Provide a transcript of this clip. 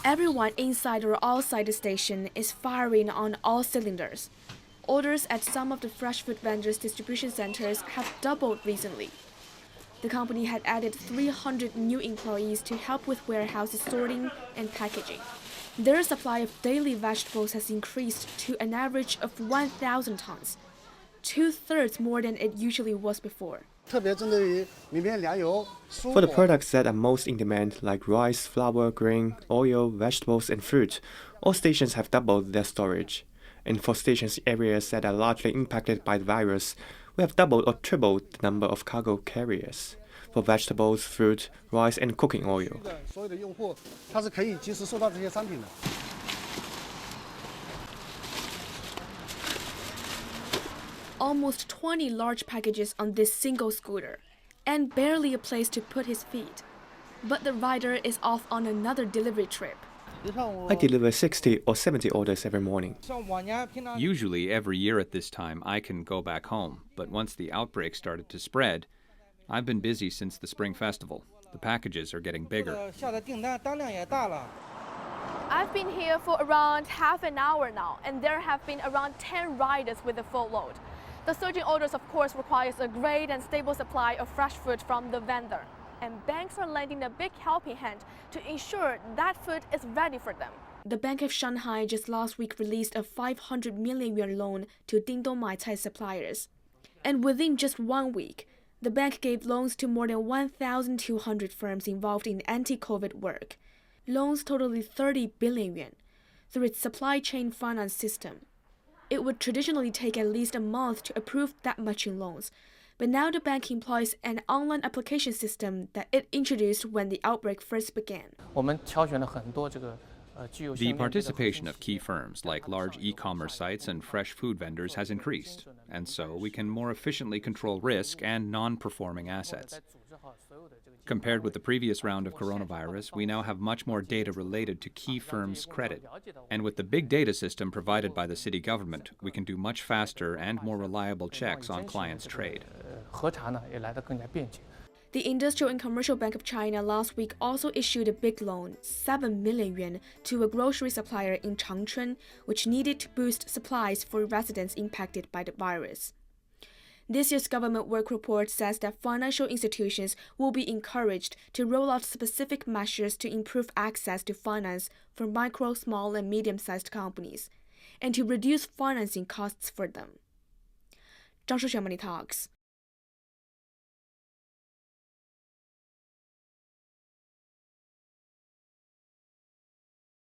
Everyone inside or outside the station is firing on all cylinders. Orders at some of the fresh food vendors' distribution centers have doubled recently. The company had added 300 new employees to help with warehouses sorting and packaging. Their supply of daily vegetables has increased to an average of 1,000 tons, 2/3 more than it usually was before. For the products that are most in demand, like rice, flour, grain, oil, vegetables, and fruit, all stations have doubled their storage. And for stations in areas that are largely impacted by the virus, we have doubled or tripled the number of cargo carriers for vegetables, fruit, rice, and cooking oil. Almost 20 large packages on this single scooter, and barely a place to put his feet. But the rider is off on another delivery trip. I deliver 60 or 70 orders every morning. Usually every year at this time I can go back home, but once the outbreak started to spread, I've been busy since the Spring Festival. The packages are getting bigger. I've been here for around half an hour now, and there have been around 10 riders with a full load. The surging orders, of course, requires a great and stable supply of fresh food from the vendor. And banks are lending a big helping hand to ensure that food is ready for them. The Bank of Shanghai just last week released a 500 million yuan loan to Dingdong Maicai suppliers. And within just 1 week, the bank gave loans to more than 1,200 firms involved in anti-COVID work. Loans totaling 30 billion yuan through its supply chain finance system. It would traditionally take at least a month to approve that much in loans, but now the bank employs an online application system that it introduced when the outbreak first began. The participation of key firms like large e-commerce sites and fresh food vendors has increased, and so we can more efficiently control risk and non-performing assets. Compared with the previous round of coronavirus, we now have much more data related to key firms' credit. And with the big data system provided by the city government, we can do much faster and more reliable checks on clients' trade. The Industrial and Commercial Bank of China last week also issued a big loan, 7 million yuan, to a grocery supplier in Changchun, which needed to boost supplies for residents impacted by the virus. This year's government work report says that financial institutions will be encouraged to roll out specific measures to improve access to finance for micro, small, and medium-sized companies, and to reduce financing costs for them. Zhang Shixuan Money Talks.